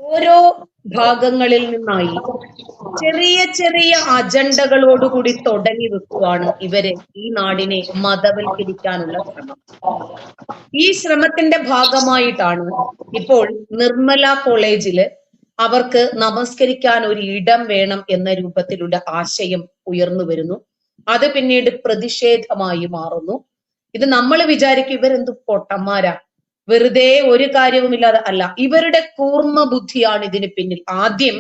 ഓരോ ഭാഗങ്ങളിൽ നിന്നായി ചെറിയ ചെറിയ അജണ്ടകളോടുകൂടി തുടങ്ങി വെക്കുവാണ് ഇവര് ഈ നാടിനെ മതവൽക്കരിക്കാനുള്ള ശ്രമം. ഈ ശ്രമത്തിന്റെ ഭാഗമായിട്ടാണ് ഇപ്പോൾ നിർമ്മല കോളേജില് അവർക്ക് നമസ്കരിക്കാൻ ഒരു ഇടം വേണം എന്ന രൂപത്തിലുള്ള ആശയം ഉയർന്നു വരുന്നു. അത് പിന്നീട് പ്രതിഷേധമായി മാറുന്നു. ഇത് നമ്മൾ വിചാരിക്കും ഇവരെന്ത് പൊട്ടന്മാരാ, വെറുതെ ഒരു കാര്യവുമില്ലാതെ അല്ല, ഇവരുടെ കൂർമ്മ ബുദ്ധിയാണ് ഇതിന് പിന്നിൽ. ആദ്യം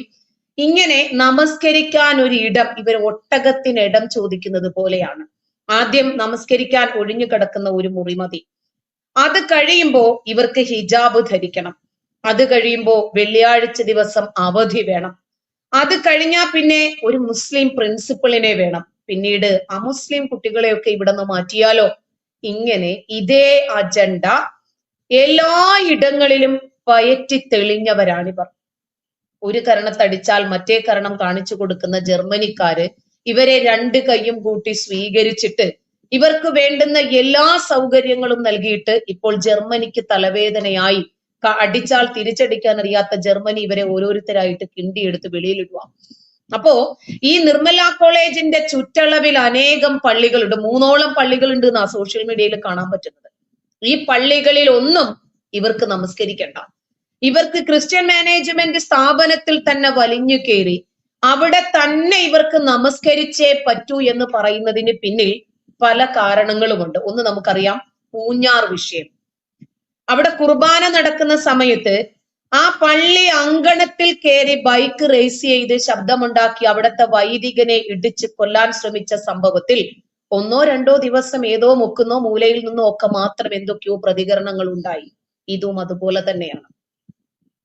ഇങ്ങനെ നമസ്കരിക്കാൻ ഒരു ഇടം, ഇവർ ഒട്ടകത്തിന് ഇടം ചോദിക്കുന്നത് പോലെയാണ്. ആദ്യം നമസ്കരിക്കാൻ ഒഴിഞ്ഞു കിടക്കുന്ന ഒരു മുറി മതി. അത് കഴിയുമ്പോ ഇവർക്ക് ഹിജാബ് ധരിക്കണം. അത് കഴിയുമ്പോ വെള്ളിയാഴ്ച ദിവസം അവധി വേണം. അത് കഴിഞ്ഞാൽ പിന്നെ ഒരു മുസ്ലിം പ്രിൻസിപ്പളിനെ വേണം. പിന്നീട് അമുസ്ലിം കുട്ടികളെയൊക്കെ ഇവിടെ നിന്ന് മാറ്റിയാലോ. ഇങ്ങനെ ഇതേ അജണ്ട എല്ലാ ഇടങ്ങളിലും പയറ്റി തെളിഞ്ഞവരാണിവർ. ഒരു കരണത്തടിച്ചാൽ മറ്റേ കരണം കാണിച്ചു കൊടുക്കുന്ന ജർമ്മനിക്കാര് ഇവരെ രണ്ട് കൈയും കൂട്ടി സ്വീകരിച്ചിട്ട് ഇവർക്ക് വേണ്ടുന്ന എല്ലാ സൗകര്യങ്ങളും നൽകിയിട്ട് ഇപ്പോൾ ജർമ്മനിക്ക് തലവേദനയായി, അടിച്ചാൽ തിരിച്ചടിക്കാൻ അറിയാത്ത ജർമ്മനി ഇവരെ ഓരോരുത്തരായിട്ട് കിണ്ടിയെടുത്ത് വെളിയിലിടുക. അപ്പോ ഈ നിർമ്മല കോളേജിന്റെ ചുറ്റളവിൽ അനേകം പള്ളികളുണ്ട്. 3ഓളം പള്ളികളുണ്ട് എന്നാ സോഷ്യൽ മീഡിയയിൽ കാണാൻ പറ്റുന്നത്. ഈ പള്ളികളിൽ ഒന്നും ഇവർക്ക് നമസ്കരിക്കണ്ട. ഇവർക്ക് ക്രിസ്ത്യൻ മാനേജ്മെന്റ് സ്ഥാപനത്തിൽ തന്നെ വലിഞ്ഞു കയറി അവിടെ തന്നെ ഇവർക്ക് നമസ്കരിച്ചേ പറ്റൂ എന്ന് പറയുന്നതിന് പിന്നിൽ പല കാരണങ്ങളുമുണ്ട്. ഒന്ന് നമുക്കറിയാം, പൂഞ്ഞാർ വിഷയം. അവിടെ കുർബാന നടക്കുന്ന സമയത്ത് ആ പള്ളി അങ്കണത്തിൽ കയറി ബൈക്ക് റേസ് ചെയ്ത് ശബ്ദമുണ്ടാക്കി അവിടുത്തെ വൈദികനെ ഇടിച്ച് കൊല്ലാൻ ശ്രമിച്ച സംഭവത്തിൽ 1 2 ദിവസം ഏതോ മുക്കുന്നോ മൂലയിൽ നിന്നോ ഒക്കെ മാത്രം എന്തൊക്കെയോ പ്രതികരണങ്ങൾ ഉണ്ടായി. ഇതും അതുപോലെ തന്നെയാണ്.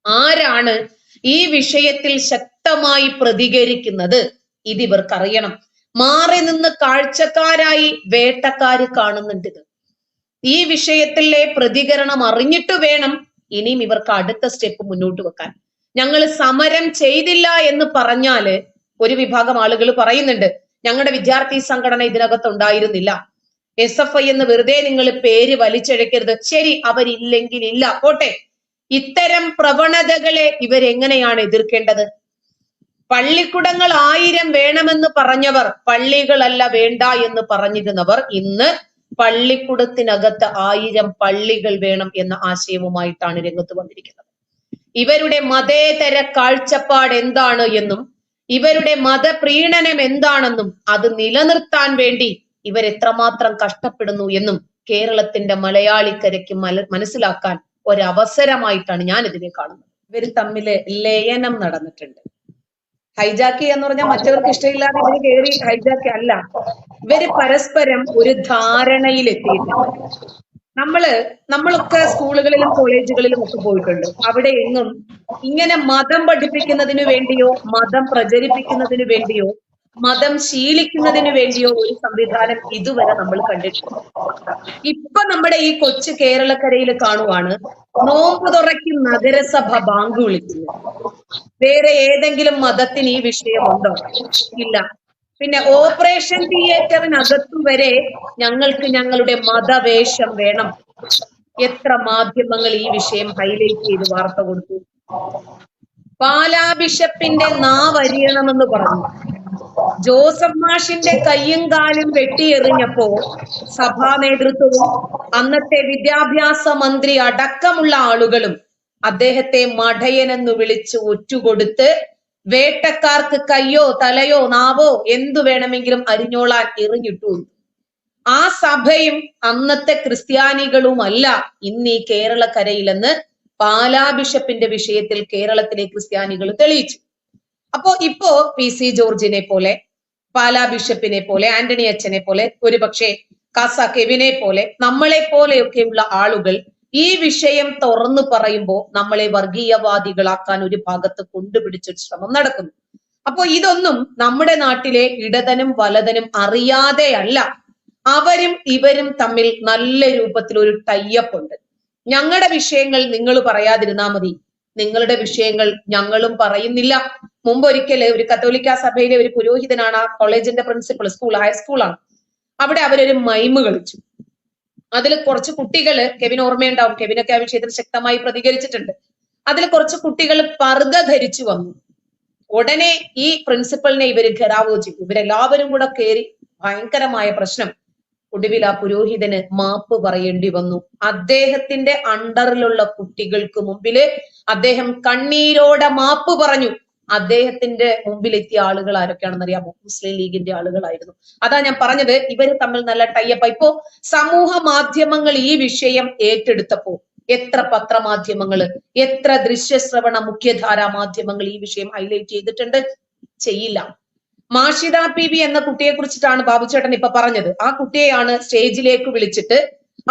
ആരാണ് ഈ വിഷയത്തിൽ ശക്തമായി പ്രതികരിക്കുന്നത്? ഇതിവർക്കറിയണം. മാറി നിന്ന് കാഴ്ചക്കാരായി വേട്ടക്കാര് കാണുന്നുണ്ട് ഇത്. ഈ വിഷയത്തിലെ പ്രതികരണം അറിഞ്ഞിട്ട് വേണം ഇനിയും ഇവർക്ക് അടുത്ത സ്റ്റെപ്പ് മുന്നോട്ട് വെക്കാൻ. ഞങ്ങൾ സമരം ചെയ്തില്ല എന്ന് പറഞ്ഞാല് ഒരു വിഭാഗം ആളുകൾ പറയുന്നുണ്ട്, ഞങ്ങളുടെ വിദ്യാർത്ഥി സംഘടന ഇതിനകത്ത് ഉണ്ടായിരുന്നില്ല, SFI എന്ന് വെറുതെ നിങ്ങൾ പേര് വലിച്ചഴക്കരുത്. ശരി, അവരില്ലെങ്കിൽ ഇല്ല, പോട്ടെ. ഇത്തരം പ്രവണതകളെ ഇവരെങ്ങനെയാണ് എതിർക്കേണ്ടത്? പള്ളിക്കുടങ്ങൾ 1000 വേണമെന്ന് പറഞ്ഞവർ, പള്ളികളല്ല വേണ്ട എന്ന് പറഞ്ഞിരുന്നവർ ഇന്ന് പള്ളിക്കുടത്തിനകത്ത് 1000 പള്ളികൾ വേണം എന്ന ആശയവുമായിട്ടാണ് രംഗത്ത് വന്നിരിക്കുന്നത്. ഇവരുടെ മതേതര കാഴ്ചപ്പാട് എന്താണ് എന്നും ഇവരുടെ മതപ്രീണനം എന്താണെന്നും അത് നിലനിർത്താൻ വേണ്ടി ഇവരെത്രമാത്രം കഷ്ടപ്പെടുന്നു എന്നും കേരളത്തിന്റെ മലയാളിക്കരയ്ക്ക് മനസ്സിലാക്കാൻ ഒരവസരമായിട്ടാണ് ഞാൻ ഇതിനെ കാണുന്നത്. ഇവർ തമ്മില് ലയനം നടന്നിട്ടുണ്ട്. ഹൈജാക്കി എന്ന് പറഞ്ഞാൽ മറ്റവർക്ക് ഇഷ്ടമില്ലാതെ ഇവര് കയറി ഹൈജാക്കി അല്ല, ഇവര് പരസ്പരം ഒരു ധാരണയിലെത്തിയിട്ടുണ്ട്. നമ്മളൊക്കെ സ്കൂളുകളിലും കോളേജുകളിലും ഒക്കെ പോയിട്ടുണ്ട്. അവിടെ എങ്ങും ഇങ്ങനെ മതം പഠിപ്പിക്കുന്നതിന് വേണ്ടിയോ മതം പ്രചരിപ്പിക്കുന്നതിന് വേണ്ടിയോ മതം ശീലിക്കുന്നതിന് വേണ്ടിയോ ഒരു സംവിധാനം ഇതുവരെ നമ്മൾ കണ്ടിട്ടില്ല. ഇപ്പൊ നമ്മുടെ ഈ കൊച്ചു കേരളക്കരയിൽ കാണുവാണ് നോമ്പ് തുറയ്ക്കും നഗരസഭ ബാങ്ക് വിളിക്കുന്നത്. വേറെ ഏതെങ്കിലും മതത്തിന് ഈ വിഷയമുണ്ടോ? ഇല്ല. പിന്നെ ഓപ്പറേഷൻ തിയേറ്ററിനകത്തു വരെ ഞങ്ങൾക്ക് ഞങ്ങളുടെ മതവേഷം വേണം. എത്ര മാധ്യമങ്ങൾ ഈ വിഷയം ഹൈലൈറ്റ് ചെയ്ത് വാർത്ത കൊടുത്തു. പാലാ ബിഷപ്പിന്റെ നാവരിയണമെന്ന് പറഞ്ഞു. ജോസഫ് മാഷിന്റെ കയ്യും കാലും വെട്ടിയെറിഞ്ഞപ്പോ സഭാ നേതൃത്വവും അന്നത്തെ വിദ്യാഭ്യാസ മന്ത്രി അടക്കമുള്ള ആളുകളും അദ്ദേഹത്തെ മഠയനെന്ന് വിളിച്ച് ഒറ്റുകൊടുത്ത് വേട്ടക്കാർക്ക് കയ്യോ തലയോ നാവോ എന്തു വേണമെങ്കിലും അരിഞ്ഞോളാൻ എറിഞ്ഞിട്ടു. ആ സഭയും അന്നത്തെ ക്രിസ്ത്യാനികളുമല്ല ഇന്ന് ഈ കേരളക്കരയിലെന്ന് പാലാ ബിഷപ്പിന്റെ വിഷയത്തിൽ കേരളത്തിലെ ക്രിസ്ത്യാനികൾ തെളിയിച്ചു. ഇപ്പോ PC ജോർജിനെ പോലെ, പാലാ ബിഷപ്പിനെ പോലെ, ആന്റണി അച്ഛനെ പോലെ, ഒരുപക്ഷെ കാസ കെവിനെ പോലെ, നമ്മളെ പോലെയൊക്കെയുള്ള ആളുകൾ ഈ വിഷയം തുറന്നു പറയുമ്പോൾ നമ്മളെ വർഗീയവാദികളാക്കാൻ ഒരു ഭാഗത്ത് കൊണ്ടുപിടിച്ചൊരു ശ്രമം നടക്കുന്നു. ഇതൊന്നും നമ്മുടെ നാട്ടിലെ ഇടതനും വലതനും അറിയാതെയല്ല. അവരും ഇവരും തമ്മിൽ നല്ല രൂപത്തിൽ ഒരു ടൈപ്പ് ഉണ്ട്. ഞങ്ങളുടെ വിഷയങ്ങൾ നിങ്ങൾ പറയാതിരുന്നാ മതി, നിങ്ങളുടെ വിഷയങ്ങൾ ഞങ്ങളും പറയുന്നില്ല. മുമ്പൊരിക്കല് ഒരു കത്തോലിക്ക സഭയിലെ ഒരു പുരോഹിതനാണ് ആ കോളേജിന്റെ പ്രിൻസിപ്പൾ, ഹൈസ്കൂളാണ്. അവിടെ അവരൊരു മൈമ് കളിച്ചു. അതിൽ കുറച്ച് കുട്ടികള്, കെവിൻ ഓർമ്മയുണ്ടാവും, കെവിനൊക്കെ ആ വിഷയത്തിൽ ശക്തമായി പ്രതികരിച്ചിട്ടുണ്ട്. അതിൽ കുറച്ച് കുട്ടികൾ പർദ്ദ ധരിച്ചു വന്നു. ഉടനെ ഈ പ്രിൻസിപ്പലിനെ ഇവര് ഘെരാവോ ചെയ്തു. ഇവരെല്ലാവരും കൂടെ കയറി ഭയങ്കരമായ പ്രശ്നം. ഒടുവിൽ ആ പുരോഹിതന് മാപ്പ് പറയേണ്ടി വന്നു. അദ്ദേഹത്തിന്റെ അണ്ടറിലുള്ള കുട്ടികൾക്ക് മുമ്പില് അദ്ദേഹം കണ്ണീരോടെ മാപ്പ് പറഞ്ഞു. അദ്ദേഹത്തിന്റെ മുമ്പിലെത്തിയ ആളുകൾ ആരൊക്കെയാണെന്ന് അറിയാമോ? മുസ്ലിം ലീഗിന്റെ ആളുകളായിരുന്നു. അതാ ഞാൻ പറഞ്ഞത്, ഇവര് തമ്മിൽ നല്ല ടൈപ്പ്. ഇപ്പോ സമൂഹ മാധ്യമങ്ങൾ ഈ വിഷയം ഏറ്റെടുത്തപ്പോ എത്ര പത്രമാധ്യമങ്ങള്, എത്ര ദൃശ്യശ്രവണ മുഖ്യധാരാ മാധ്യമങ്ങൾ ഈ വിഷയം ഹൈലൈറ്റ് ചെയ്തിട്ടുണ്ട്? ചെയ്യില്ല. മാഷിദ PV എന്ന കുട്ടിയെ കുറിച്ചിട്ടാണ് ബാബുചേട്ടൻ ഇപ്പൊ പറഞ്ഞത്. ആ കുട്ടിയെയാണ് സ്റ്റേജിലേക്ക് വിളിച്ചിട്ട്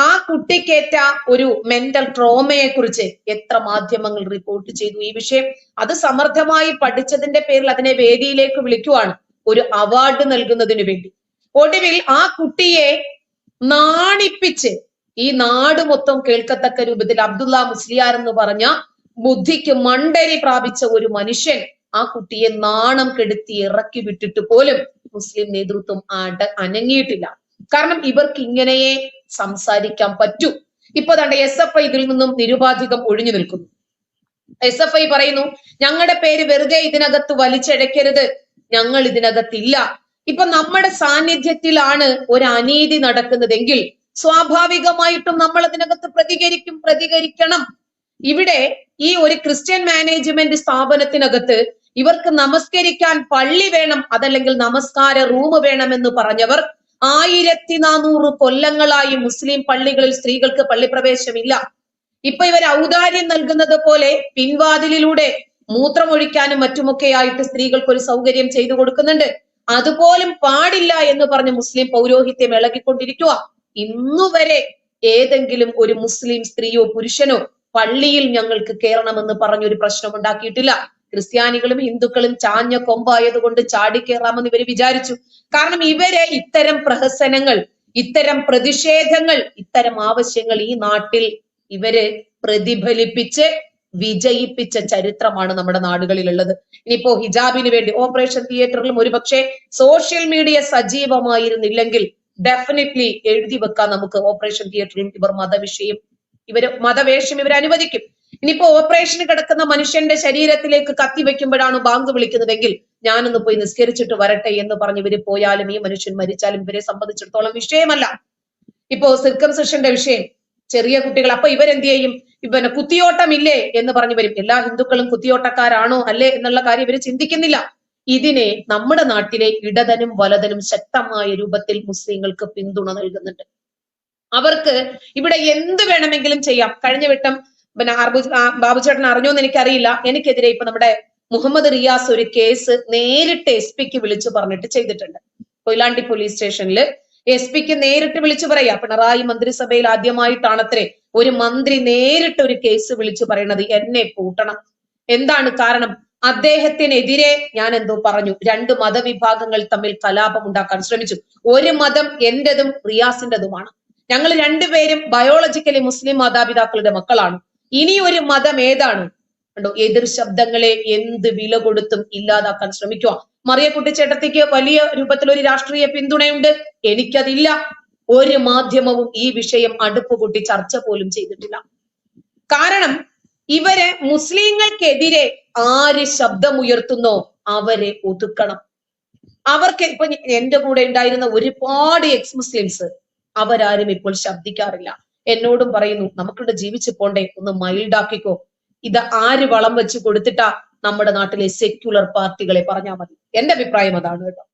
ആ കുട്ടിക്കേറ്റ ഒരു മെന്റൽ ട്രോമയെ കുറിച്ച് എത്ര മാധ്യമങ്ങൾ റിപ്പോർട്ട് ചെയ്തു ഈ വിഷയം. അത് സമർത്ഥമായി പഠിച്ചതിന്റെ പേരിൽ അതിനെ വേദിയിലേക്ക് വിളിക്കുവാണ്, ഒരു അവാർഡ് നൽകുന്നതിന് വേണ്ടി. ഒടുവിൽ ആ കുട്ടിയെ നാണിപ്പിച്ച് ഈ നാട് മൊത്തം കേൾക്കത്തക്ക രൂപത്തിൽ അബ്ദുള്ള മുസ്ലിയാർ എന്ന് പറഞ്ഞ ബുദ്ധിക്ക് മണ്ടരി പ്രാപിച്ച ഒരു മനുഷ്യൻ ആ കുട്ടിയെ നാണം കെടുത്തി ഇറക്കി വിട്ടിട്ട് പോലും മുസ്ലിം നേതൃത്വം അനങ്ങിയിട്ടില്ല. കാരണം ഇവർക്ക് ഇങ്ങനെയേ സംസാരിക്കാൻ പറ്റൂ. ഇപ്പൊ ദാണ്ടെ SFI ഇതിൽ നിന്നും നിരുപാധികം ഒഴിഞ്ഞു നിൽക്കുന്നു. SFI പറയുന്നു, ഞങ്ങളുടെ പേര് വെറുതെ ഇതിനകത്ത് വലിച്ചഴക്കരുത്, ഞങ്ങൾ ഇതിനകത്തില്ല. ഇപ്പൊ നമ്മുടെ സാന്നിധ്യത്തിലാണ് ഒരു അനീതി നടക്കുന്നതെങ്കിൽ സ്വാഭാവികമായിട്ടും നമ്മൾ അതിനകത്ത് പ്രതികരിക്കണം. ഇവിടെ ഈ ഒരു ക്രിസ്ത്യൻ മാനേജ്മെന്റ് സ്ഥാപനത്തിനകത്ത് ഇവർക്ക് നമസ്കരിക്കാൻ പള്ളി വേണം, അതല്ലെങ്കിൽ നമസ്കാര റൂം വേണമെന്ന് പറഞ്ഞവർ 1400 കൊല്ലങ്ങളായി മുസ്ലിം പള്ളികളിൽ സ്ത്രീകൾക്ക് പള്ളിപ്രവേശമില്ല. ഇപ്പൊ ഇവർ ഔദാര്യം നൽകുന്നത് പോലെ പിൻവാതിലിലൂടെ മൂത്രമൊഴിക്കാനും മറ്റുമൊക്കെ ആയിട്ട് സ്ത്രീകൾക്ക് ഒരു സൗകര്യം ചെയ്തു കൊടുക്കുന്നുണ്ട്. അതുപോലും പാടില്ല എന്ന് പറഞ്ഞ് മുസ്ലിം പൗരോഹിത്യം ഇളകിക്കൊണ്ടിരിക്കുക. ഇന്നുവരെ ഏതെങ്കിലും ഒരു മുസ്ലിം സ്ത്രീയോ പുരുഷനോ പള്ളിയിൽ ഞങ്ങൾക്ക് കയറണമെന്ന് പറഞ്ഞൊരു പ്രശ്നം ഉണ്ടാക്കിയിട്ടില്ല. ക്രിസ്ത്യാനികളും ഹിന്ദുക്കളും ചാഞ്ഞ കൊമ്പായതുകൊണ്ട് ചാടിക്കേറാമെന്ന് ഇവര് വിചാരിച്ചു. കാരണം ഇവരെ ഇത്തരം പ്രഹസനങ്ങൾ, ഇത്തരം പ്രതിഷേധങ്ങൾ, ഇത്തരം ആവശ്യങ്ങൾ ഈ നാട്ടിൽ ഇവര് പ്രതിഫലിപ്പിച്ച് വിജയിപ്പിച്ച ചരിത്രമാണ് നമ്മുടെ നാടുകളിലുള്ളത്. ഇനിയിപ്പോ ഹിജാബിന് വേണ്ടി ഓപ്പറേഷൻ തിയേറ്ററിലും ഒരുപക്ഷെ സോഷ്യൽ മീഡിയ സജീവമായിരുന്നില്ലെങ്കിൽ ഡെഫിനറ്റ്ലി എഴുതി വെക്കാൻ നമുക്ക് ഓപ്പറേഷൻ തിയേറ്ററിൽ ഇവർ മതവേഷം ഇവർ അനുവദിക്കും. ഇനിയിപ്പോ ഓപ്പറേഷന് കിടക്കുന്ന മനുഷ്യന്റെ ശരീരത്തിലേക്ക് കത്തി വെക്കുമ്പോഴാണ് ബാങ്ക് വിളിക്കുന്നതെങ്കിൽ ഞാനൊന്ന് പോയി നിസ്കരിച്ചിട്ട് വരട്ടെ എന്ന് പറഞ്ഞ് ഇവര് പോയാലും ഈ മനുഷ്യൻ മരിച്ചാലും ഇവരെ സംബന്ധിച്ചിടത്തോളം വിഷയമല്ല. ഇപ്പോ സിർക്കംസിഷന്റെ വിഷയം, ചെറിയ കുട്ടികൾ, അപ്പൊ ഇവരെന്ത് ചെയ്യും? ഇവന് കുത്തിയോട്ടമില്ലേ എന്ന് പറഞ്ഞു വരും. എല്ലാ ഹിന്ദുക്കളും കുത്തിയോട്ടക്കാരാണോ അല്ലേ എന്നുള്ള കാര്യം ഇവര് ചിന്തിക്കുന്നില്ല. ഇതിനെ നമ്മുടെ നാട്ടിലെ ഇടതനും വലതനും ശക്തമായ രൂപത്തിൽ മുസ്ലിങ്ങൾക്ക് പിന്തുണ നൽകുന്നുണ്ട്. അവർക്ക് ഇവിടെ എന്ത് വേണമെങ്കിലും ചെയ്യാം. കഴിഞ്ഞ വട്ടം ബാബുചേട്ടൻ അറിഞ്ഞോന്ന് എനിക്കറിയില്ല, എനിക്കെതിരെ ഇപ്പൊ നമ്മുടെ മുഹമ്മദ് റിയാസ് ഒരു കേസ് നേരിട്ട് SP വിളിച്ചു പറഞ്ഞിട്ട് ചെയ്തിട്ടുണ്ട്. കൊയിലാണ്ടി പോലീസ് സ്റ്റേഷനിൽ SP നേരിട്ട് വിളിച്ചു പറയാ. പിണറായി മന്ത്രിസഭയിൽ ആദ്യമായിട്ടാണത്രേ ഒരു മന്ത്രി നേരിട്ട് ഒരു കേസ് വിളിച്ചു പറയണത്, എന്നെ പൂട്ടണം. എന്താണ് കാരണം? അദ്ദേഹത്തിനെതിരെ ഞാൻ എന്തോ പറഞ്ഞു, 2 മതവിഭാഗങ്ങൾ തമ്മിൽ കലാപം ഉണ്ടാക്കാൻ ശ്രമിച്ചു. ഒരു മതം എന്റേതും റിയാസിന്റേതുമാണ്. ഞങ്ങൾ രണ്ടുപേരും ബയോളജിക്കലി മുസ്ലിം മാതാപിതാക്കളുടെ മക്കളാണ്. ഇനി ഒരു മതം ഏതാണ്? കണ്ടോ, എതിർ ശബ്ദങ്ങളെ എന്ത് വില കൊടുത്തും ഇല്ലാതാക്കാൻ ശ്രമിക്കുക. മറിയക്കുട്ടി ചേട്ടത്തിക്ക് വലിയ രൂപത്തിൽ ഒരു രാഷ്ട്രീയ പിന്തുണയുണ്ട്, എനിക്കതില്ല. ഒരു മാധ്യമവും ഈ വിഷയം അടുപ്പുകൂട്ടി ചർച്ച പോലും ചെയ്തിട്ടില്ല. കാരണം ഇവരെ മുസ്ലിങ്ങൾക്കെതിരെ ആര് ശബ്ദമുയർത്തുന്നോ അവരെ ഒതുക്കണം. അവർക്ക് ഇപ്പൊ എന്റെ കൂടെ ഉണ്ടായിരുന്ന ഒരുപാട് മുസ്ലിംസ് അവരാരും ഇപ്പോൾ ശബ്ദിക്കാറില്ല. എന്നോടും പറയുന്നു, നമുക്കിവിടെ ജീവിച്ചു പോണ്ടേ, ഒന്ന് മൈൽഡാക്കിക്കോ. ഇത് ആര് വളം വെച്ച് കൊടുത്തിട്ടാ? നമ്മുടെ നാട്ടിലെ സെക്യുലർ പാർട്ടികളെ പറഞ്ഞാൽ മതി. എന്റെ അഭിപ്രായം അതാണ് കേട്ടോ.